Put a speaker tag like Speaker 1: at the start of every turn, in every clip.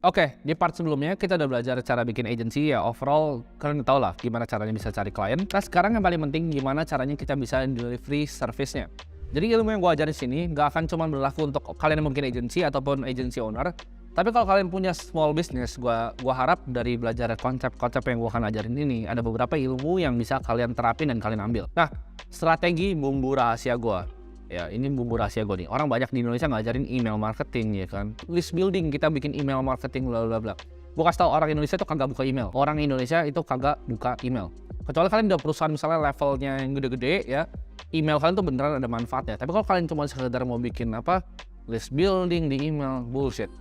Speaker 1: Oke, di part sebelumnya kita udah belajar cara bikin agency ya, overall kalian tau lah gimana caranya bisa cari klien. Nah sekarang yang paling penting gimana caranya kita bisa delivery service-nya. Jadi ilmu yang gue ajarin di sini nggak akan cuma berlaku untuk kalian yang mungkin agency ataupun agency owner. Tapi kalau kalian punya small business, gua harap dari belajar konsep-konsep yang gue akan ajarin ini ada beberapa ilmu yang bisa kalian terapin dan kalian ambil. Nah, strategi bumbu rahasia gue. Ya, ini bumbu rahasia gue nih. Orang banyak di Indonesia ngajarin email marketing ya kan. List building, kita bikin email marketing bla bla bla. Gue kasih tau orang Indonesia itu kagak buka email. Orang Indonesia itu kagak buka email. Kecuali kalian udah perusahaan misalnya levelnya yang gede-gede ya, email kalian tuh beneran ada manfaatnya. Tapi kalau kalian cuma sekedar mau bikin apa, list building di email, bullshit.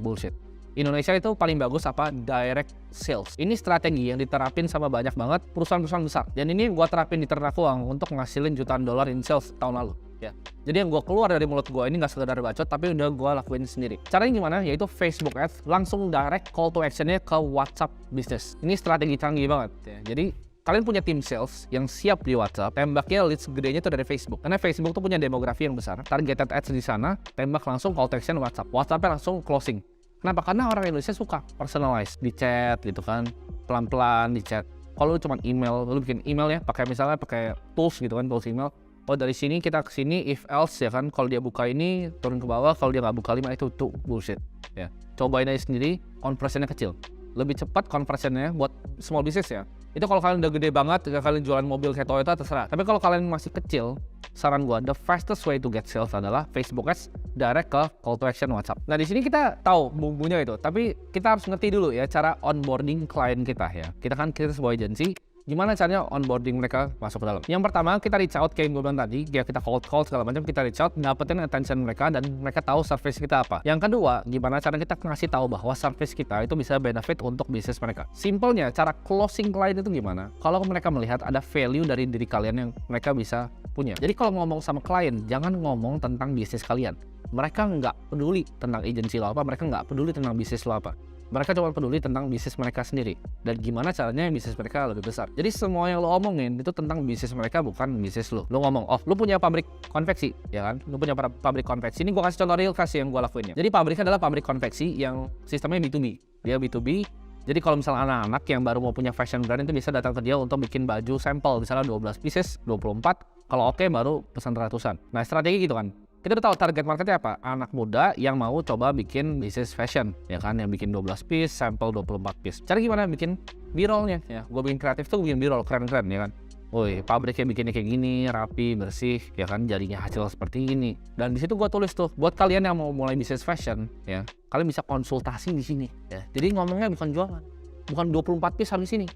Speaker 1: Bullshit. Indonesia itu paling bagus apa? Direct sales. Ini strategi yang diterapin sama banyak banget perusahaan-perusahaan besar. Dan ini gue terapin di Ternak Uang untuk ngasilin jutaan dolar in sales tahun lalu. Ya. Jadi yang gue keluar dari mulut gue ini nggak sekedar bacot, tapi udah gue lakuin sendiri. Caranya gimana? Yaitu Facebook Ads, langsung direct call to actionnya ke WhatsApp Business. Ini strategi canggih banget. Ya. Jadi kalian punya tim sales yang siap di WhatsApp, tembaknya leads gedenya itu dari Facebook. Karena Facebook tuh punya demografi yang besar, targeted ads di sana, tembak langsung call to action WhatsApp. WhatsAppnya langsung closing. Kenapa? Karena orang Indonesia suka personalize di chat gitu kan, pelan-pelan di chat. Kalau lu cuma email, lu bikin email ya, pakai misalnya pakai tools gitu kan, tools email. Oh dari sini kita ke sini, if else ya kan, kalau dia buka ini turun ke bawah, kalau dia nggak buka 5 itu tuh bullshit ya. Cobain aja sendiri, conversionnya kecil, lebih cepat conversionnya buat small business ya. Itu kalau kalian udah gede banget, kalian jualan mobil kayak Toyota terserah. Tapi kalau kalian masih kecil, saran gua the fastest way to get sales adalah Facebook Ads direct ke call to action WhatsApp. Nah di sini kita tahu bumbunya itu, tapi kita harus ngerti dulu ya cara onboarding klien kita ya. Kita sebuah agency. Gimana caranya onboarding mereka masuk ke dalam? Yang pertama kita reach out kayak yang gue bilang tadi, ya kita call segala macam, kita reach out, dapetin attention mereka dan mereka tahu service kita apa. Yang kedua, gimana cara kita ngasih tahu bahwa service kita itu bisa benefit untuk bisnis mereka. Simpelnya, cara closing client itu gimana? Kalau mereka melihat ada value dari diri kalian yang mereka bisa punya. Jadi kalau ngomong sama klien, jangan ngomong tentang bisnis kalian. Mereka nggak peduli tentang agensi lo apa, mereka nggak peduli tentang bisnis lo apa. Mereka cuma peduli tentang bisnis mereka sendiri dan gimana caranya bisnis mereka lebih besar. Jadi semua yang lo omongin itu tentang bisnis mereka, bukan bisnis lo. Lo ngomong, oh lo punya pabrik konveksi, ya kan? Lo punya pabrik konveksi. Ini gue kasih contoh real case yang gue lakuin ya. Jadi pabriknya adalah pabrik konveksi yang sistemnya B2B. Dia B2B. Jadi kalau misalnya anak-anak yang baru mau punya fashion brand itu bisa datang ke dia untuk bikin baju sampel, misalnya 12 pieces, 24. Kalau oke baru pesan ratusan. Nah strategi gitu kan. Kita udah tahu target marketnya apa? Anak muda yang mau coba bikin bisnis fashion, ya kan? Yang bikin 12 piece, sampel 24 piece. Cara gimana bikin B-rollnya? Ya, gue bikin kreatif tuh bikin B-roll keren-keren, ya kan? Woi, pabriknya bikinnya kayak gini, rapi, bersih, ya kan? Jadinya hasil seperti ini. Dan di situ gue tulis tuh, buat kalian yang mau mulai bisnis fashion, ya, kalian bisa konsultasi di sini. Ya. Jadi ngomongnya bukan jualan, bukan 24 piece habis sini.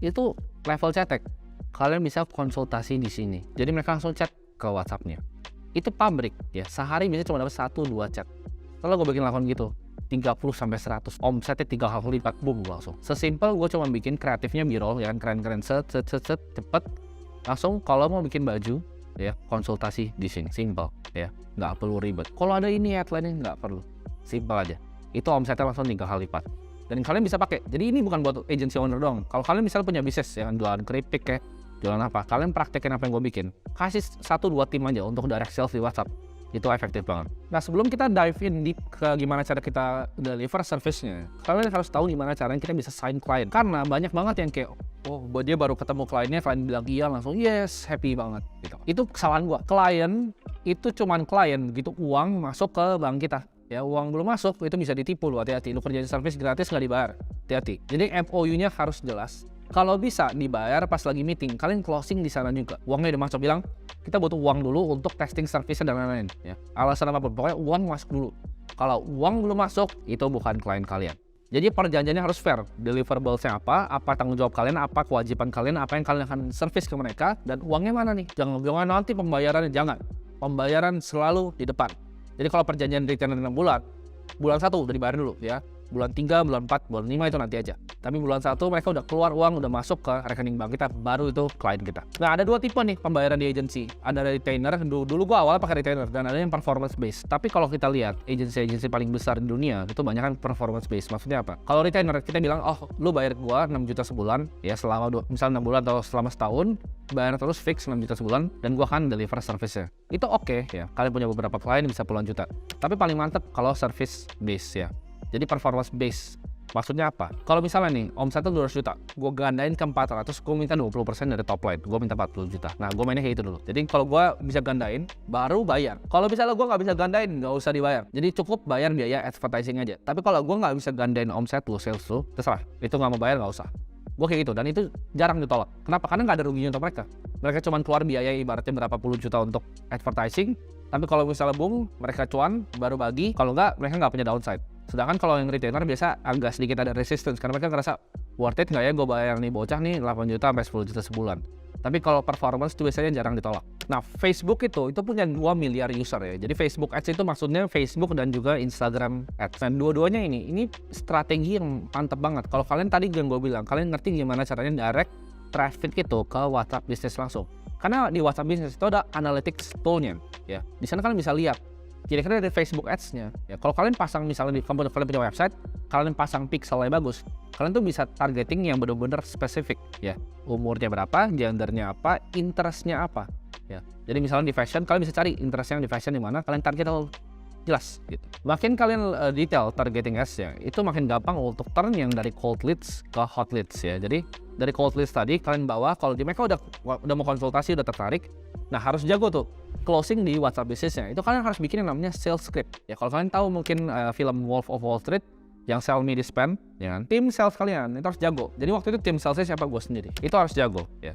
Speaker 1: Itu level cetek. Kalian bisa konsultasi di sini. Jadi mereka langsung chat ke WhatsApp-nya. Itu pabrik ya, sehari biasanya cuma dapat 1-2 chat. Kalau gue bikin lakon gitu 30-100, omsetnya 3 kali lipat, boom langsung. Sesimpel gue cuma bikin kreatifnya B-roll ya kan, keren-keren set cepet langsung. Kalau mau bikin baju ya konsultasi di sini, simple ya, nggak perlu ribet. Kalau ada ini headline nggak perlu, simple aja. Itu omsetnya langsung 3 kali lipat dan kalian bisa pakai. Jadi ini bukan buat agency owner doang. Kalau kalian misalnya punya bisnis ya kan, jualan keripik kayak jualan apa, kalian praktekin apa yang gue bikin, kasih 1-2 tim aja untuk direct sales di WhatsApp, itu efektif banget. Nah sebelum kita dive in deep ke gimana cara kita deliver service-nya, kalian harus tahu gimana caranya kita bisa sign client. Karena banyak banget yang kayak, oh dia baru ketemu kliennya, klien bilang iya langsung yes, happy banget gitu. Itu kesalahan gue. Klien itu cuman klien, begitu uang masuk ke bank kita ya, uang belum masuk itu bisa ditipu. Lu hati-hati, lu kerjain service gratis nggak dibayar, hati-hati. Jadi MOU-nya harus jelas. Kalau bisa dibayar pas lagi meeting, kalian closing di sana juga. Uangnya udah masuk, bilang kita butuh uang dulu untuk testing service dan lain-lain ya. Alasan apapun, pokoknya uang masuk dulu. Kalau uang belum masuk, itu bukan klien kalian. Jadi perjanjiannya harus fair. Deliverables-nya apa tanggung jawab kalian, apa kewajiban kalian, apa yang kalian akan service ke mereka, dan uangnya mana nih. Jangan nanti pembayarannya, jangan. Pembayaran selalu di depan. Jadi kalau perjanjian retainer 6 bulan 1 udah dibayar dulu ya. Bulan 3, bulan 4, bulan 5 itu nanti aja. Tapi bulan 1 mereka udah keluar uang, udah masuk ke rekening bank kita, baru itu klien kita. Nah ada 2 tipe nih pembayaran di agency. Ada retainer, dulu gua awalnya pakai retainer, dan ada yang performance based. Tapi kalau kita lihat agency paling besar di dunia itu banyak kan performance based. Maksudnya apa? Kalau retainer kita bilang, oh lu bayar gua 6 juta sebulan ya, selama misalnya 6 bulan atau selama setahun, bayar terus fix 6 juta sebulan dan gua akan deliver service-nya. Itu oke ya. Kalian punya beberapa klien bisa puluhan juta. Tapi paling mantep kalau service base ya. Jadi performance base. Maksudnya apa? Kalau misalnya nih, omsetnya 200 juta, gue gandain ke 400, gue minta 20% dari top line, gue minta 40 juta. Nah, gue mainnya kayak gitu dulu. Jadi kalau gue bisa gandain, baru bayar. Kalau misalnya gue nggak bisa gandain, nggak usah dibayar. Jadi cukup bayar biaya advertising aja. Tapi kalau gue nggak bisa gandain omset lu, sales lu, terserah. Itu nggak mau bayar, nggak usah. Gue kayak gitu, dan itu jarang ditolak. Kenapa? Karena nggak ada ruginya untuk mereka. Mereka cuma keluar biaya ibaratnya berapa puluh juta untuk advertising, tapi kalau misalnya boom, mereka cuan, baru bagi. Kalau nggak, mereka nggak punya downside. Sedangkan kalau yang retailer biasa agak sedikit ada resistance, karena mereka ngerasa worth it nggak ya gue bayar nih bocah nih 8 juta sampai 10 juta sebulan. Tapi kalau performance itu biasanya jarang ditolak. Nah, Facebook itu punya 2 miliar user ya. Jadi Facebook Ads itu maksudnya Facebook dan juga Instagram Ads. Dan dua-duanya ini strategi yang mantep banget. Kalau kalian tadi yang gue bilang, kalian ngerti gimana caranya direct traffic itu ke WhatsApp Business langsung. Karena di WhatsApp Business itu ada analytics tool-nya ya. Di sana kalian bisa lihat kira-kira dari Facebook Ads-nya ya. Kalau kalian pasang misalnya di kalian punya website, kalian pasang pixelnya bagus, kalian tuh bisa targeting yang benar-benar spesifik ya. Umurnya berapa, gendernya apa, interestnya apa ya. Jadi misalnya di fashion, kalian bisa cari interestnya di fashion di mana, kalian target jelas gitu. Makin kalian detail targeting ads-nya, itu makin gampang untuk turn yang dari cold leads ke hot leads ya. Jadi dari cold leads tadi kalian bawa, kalau di mereka udah mau konsultasi, udah tertarik, nah harus jago tuh closing di WhatsApp Business-nya. Itu kalian harus bikin yang namanya sales script ya. Kalau kalian tahu mungkin film Wolf of Wall Street yang sell me this pen ya kan? Tim sales kalian itu harus jago. Jadi waktu itu tim salesnya siapa? Gue sendiri. Itu harus jago ya.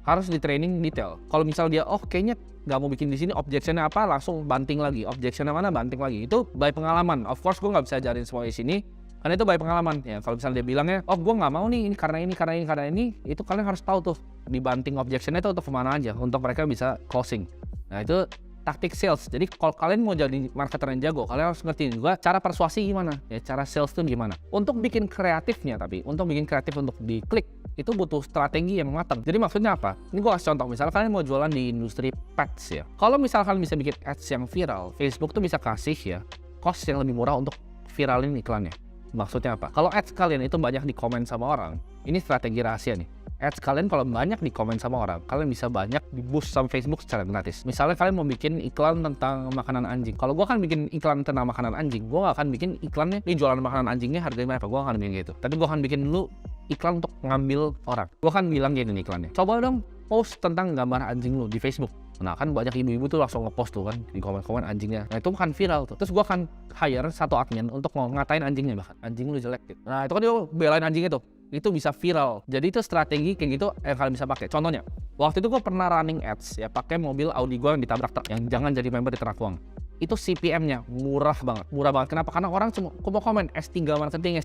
Speaker 1: Harus di training detail. Kalau misal dia kayaknya nggak mau bikin di sini, objectionnya apa, langsung banting lagi. Objectionnya mana, banting lagi. Itu by pengalaman. Of course gue nggak bisa ajarin semua di sini, karena itu by pengalaman ya. Kalau misalnya dia bilangnya, gue nggak mau nih ini karena ini, itu kalian harus tahu tuh dibanting objectionnya itu untuk kemana aja, untuk mereka bisa closing. Nah itu taktik sales. Jadi kalau kalian mau jadi marketer yang jago, kalian harus ngerti juga cara persuasi gimana ya, cara sales itu gimana. Untuk bikin kreatifnya, tapi untuk bikin kreatif untuk diklik itu butuh strategi yang matang. Jadi maksudnya apa? Ini gue kasih contoh, misalnya kalian mau jualan di industri pets ya. Kalau misalkan bisa bikin ads yang viral, Facebook tuh bisa kasih ya cost yang lebih murah untuk viralin iklannya. Maksudnya apa? Kalau ads kalian itu banyak di komen sama orang, ini strategi rahasia nih. Ads kalian kalau banyak di komen sama orang, kalian bisa banyak di boost sama Facebook secara gratis. Misalnya kalian mau bikin iklan tentang makanan anjing. Kalau gue akan bikin iklan tentang makanan anjing, gue gak akan bikin iklannya ini jualan makanan anjingnya harganya berapa. Gue akan bikin gitu. Tapi gue akan bikin dulu iklan untuk ngambil orang. Gue akan bilang gini iklannya, coba dong post tentang gambar anjing lu di Facebook. Nah kan banyak ibu-ibu tuh langsung ngepost tuh kan di komen-komen anjingnya. Nah itu kan viral tuh. Terus gue akan hire satu admin untuk ngatain anjingnya, bahkan anjing lu jelek gitu. Nah itu kan dia belain anjingnya tuh. Itu bisa viral. Jadi itu strategi kayak gitu yang kalian bisa pakai. Contohnya, waktu itu gue pernah running ads ya, pakai mobil Audi gue yang ditabrak truk, yang jangan jadi member di Terakwang. Itu CPM-nya murah banget. Kenapa? Karena orang cuma mau komen S3 marketing.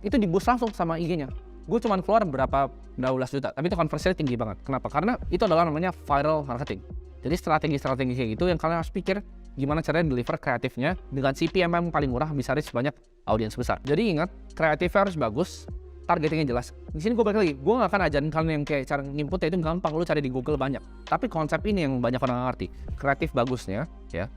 Speaker 1: Itu di boost langsung sama IG-nya. Gue cuma keluar berapa 12 juta, tapi itu conversinya tinggi banget. Kenapa? Karena itu adalah namanya viral marketing. Jadi strategi-strategi kayak gitu yang kalian harus pikir gimana caranya deliver kreatifnya dengan CPM yang paling murah, bisa reach banyak audiens besar. Jadi ingat, kreatifnya harus bagus, targetingnya jelas. Di sini gue balik lagi, gue gak akan ajarin kalian yang kayak cara nginputnya itu gampang, lu cari di Google banyak. Tapi konsep ini yang banyak orang ngerti. Kreatif bagusnya, ya,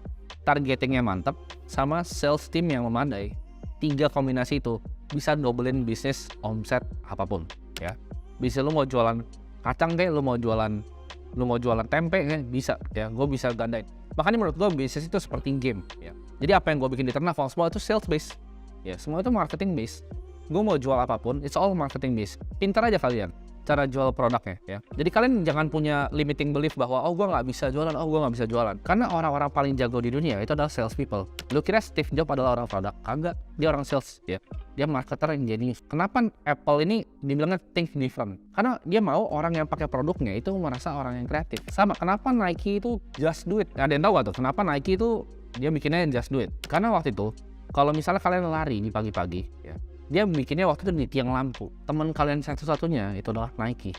Speaker 1: targetingnya mantap, sama sales team yang memadai. 3 kombinasi itu bisa doublein bisnis omset apapun, ya. Bisa lu mau jualan kacang kayak, lu mau jualan tempe kan bisa, ya. Gue bisa gandain. Makanya menurut gue bisnis itu seperti game, ya. Jadi apa yang gue bikin di Ternafal semua itu sales base, ya. Semua itu marketing base. Gue mau jual apapun, it's all marketing base. Pintar aja kalian cara jual produknya, ya. Jadi kalian jangan punya limiting belief bahwa gue nggak bisa jualan, karena orang-orang paling jago di dunia itu adalah sales people. Lu kira Steve Jobs adalah orang produk? Kagak, dia orang sales, ya. Dia marketer yang jenius. Kenapa Apple ini dibilangnya think different? Karena dia mau orang yang pakai produknya itu merasa orang yang kreatif. Sama, kenapa Nike itu just do it? Ada yang tahu gak tuh? Kenapa Nike itu dia bikinnya just do it? Karena waktu itu, kalau misalnya kalian lari di pagi-pagi, ya, dia bikinnya waktu itu di tiang lampu. Teman kalian satu-satunya itu adalah Nike.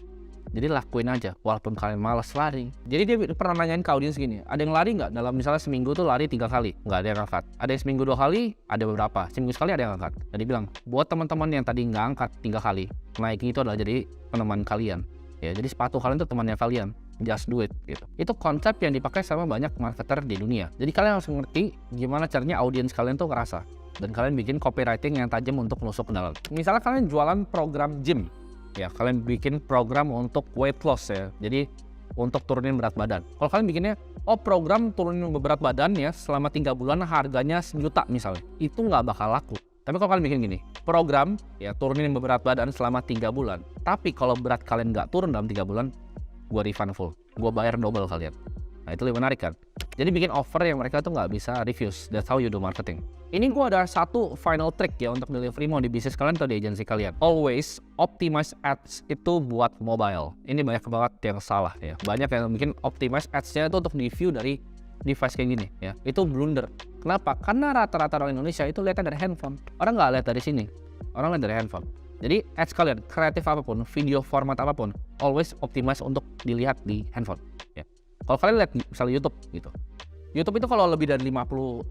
Speaker 1: Jadi lakuin aja, walaupun kalian malas lari. Jadi dia pernah nanyain ke audiens gini, ada yang lari nggak? Dalam misalnya seminggu tuh lari 3 kali, nggak ada yang angkat. Ada yang seminggu 2 kali, ada beberapa. Seminggu sekali ada yang angkat. Jadi bilang, buat teman-teman yang tadi nggak angkat 3 kali, Nike itu adalah jadi peneman kalian. Ya, jadi sepatu kalian tuh temannya kalian. Just do it gitu. Itu konsep yang dipakai sama banyak marketer di dunia. Jadi kalian harus ngerti gimana caranya audiens kalian tuh ngerasa. Dan kalian bikin copywriting yang tajam untuk nusuk ke dalam. Misalnya kalian jualan program gym, ya kalian bikin program untuk weight loss ya. Jadi untuk turunin berat badan. Kalau kalian bikinnya, program turunin berat badan ya selama 3 bulan harganya 1 juta misalnya, itu nggak bakal laku. Tapi kalau kalian bikin gini, program ya turunin berat badan selama 3 bulan, tapi kalau berat kalian nggak turun dalam 3 bulan, gue refund full, gue bayar double kalian. Nah itu lebih menarik kan. Jadi bikin offer yang mereka tuh nggak bisa refuse. That's how you do marketing. Ini gue ada satu final trick ya untuk delivery mau di bisnis kalian atau di agensi kalian. Always optimize ads itu buat mobile. Ini banyak banget yang salah ya. Banyak yang bikin optimize ads-nya itu untuk di view dari device kayak gini ya. Itu blunder. Kenapa? Karena rata-rata orang Indonesia itu lihatnya dari handphone. Orang nggak lihat dari sini. Orang lihat dari handphone. Jadi ads kalian, kreatif apapun, video format apapun, always optimize untuk dilihat di handphone ya. Kalau kalian lihat misalnya YouTube gitu. YouTube itu kalau lebih dari 50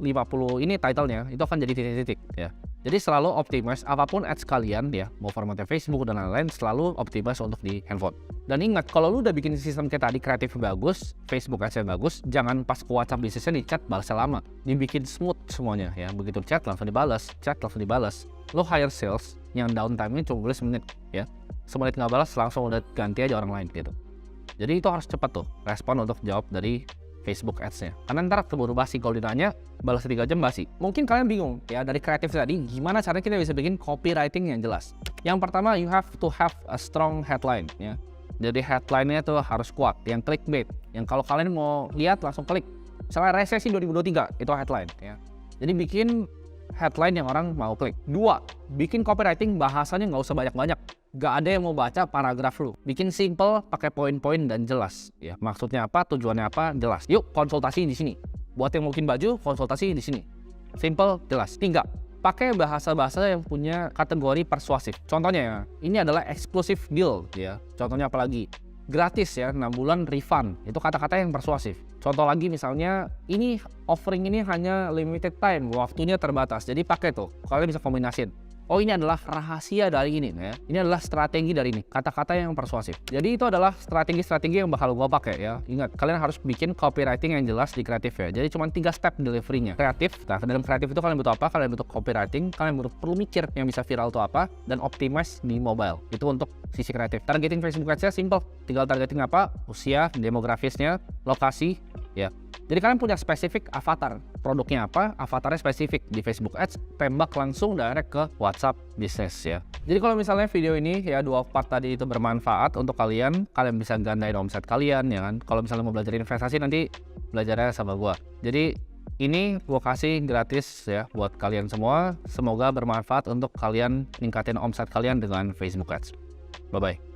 Speaker 1: ini titlenya itu akan jadi titik-titik ya. Jadi selalu optimize apapun ads kalian ya, mau formatnya Facebook dan lain-lain, selalu optimize untuk di handphone. Dan ingat, kalau lu udah bikin sistem kayak tadi kreatif bagus, Facebook ads-nya bagus, jangan pas ke WhatsApp bisnisnya di chat balasnya lama. Dibikin smooth semuanya ya. Begitu chat langsung dibalas, chat langsung dibalas. Lo hire sales yang downtime-nya cuma boleh 1 menit ya. 1 menit nggak balas langsung udah ganti aja orang lain gitu. Jadi itu harus cepat tuh respon untuk jawab dari Facebook ads-nya. Karena ntar keburu basi kalau ditanya, balas 3 jam basi. Mungkin kalian bingung ya dari kreatif tadi, gimana caranya kita bisa bikin copywriting yang jelas. Yang pertama, you have to have a strong headline ya. Jadi headline-nya tuh harus kuat, yang clickbait. Yang kalau kalian mau lihat langsung klik. Misalnya resesi 2023, itu headline ya. Jadi bikin headline yang orang mau klik. 2, bikin copywriting bahasanya nggak usah banyak-banyak. Gak ada yang mau baca paragraf lu. Bikin simple, pakai poin-poin dan jelas. Ya, maksudnya apa, tujuannya apa, jelas. Yuk, konsultasi di sini. Buat yang mungkin baju, konsultasi di sini. Simple, jelas. 3, pakai bahasa-bahasa yang punya kategori persuasif. Contohnya ya, ini adalah exclusive deal ya. Contohnya apalagi? Gratis ya, 6 bulan refund. Itu kata-kata yang persuasif. Contoh lagi misalnya, ini offering ini hanya limited time, waktunya terbatas. Jadi pakai tuh, kalian bisa kombinasin. Oh, ini adalah rahasia dari ini ya. Ini adalah strategi dari ini. Kata-kata yang persuasif. Jadi itu adalah strategi-strategi yang bakal gua pakai ya. Ingat, kalian harus bikin copywriting yang jelas di kreatif ya. Jadi cuma 3 step delivery-nya. Kreatif. Nah, dalam kreatif itu kalian butuh apa? Kalian butuh copywriting. Kalian perlu mikir yang bisa viral itu apa dan optimize di mobile. Itu untuk sisi kreatif. Targeting Facebook Ads-nya simple. Tinggal targeting apa? Usia, demografisnya, lokasi ya. Jadi kalian punya spesifik avatar, produknya apa, avatarnya spesifik di Facebook Ads, tembak langsung direct ke WhatsApp Business ya. Jadi kalau misalnya video ini ya 2 part tadi itu bermanfaat untuk kalian bisa gandain omset kalian ya kan. Kalau misalnya mau belajar investasi nanti belajarnya sama gua. Jadi ini gua kasih gratis ya buat kalian semua. Semoga bermanfaat untuk kalian ningkatin omset kalian dengan Facebook Ads. Bye bye.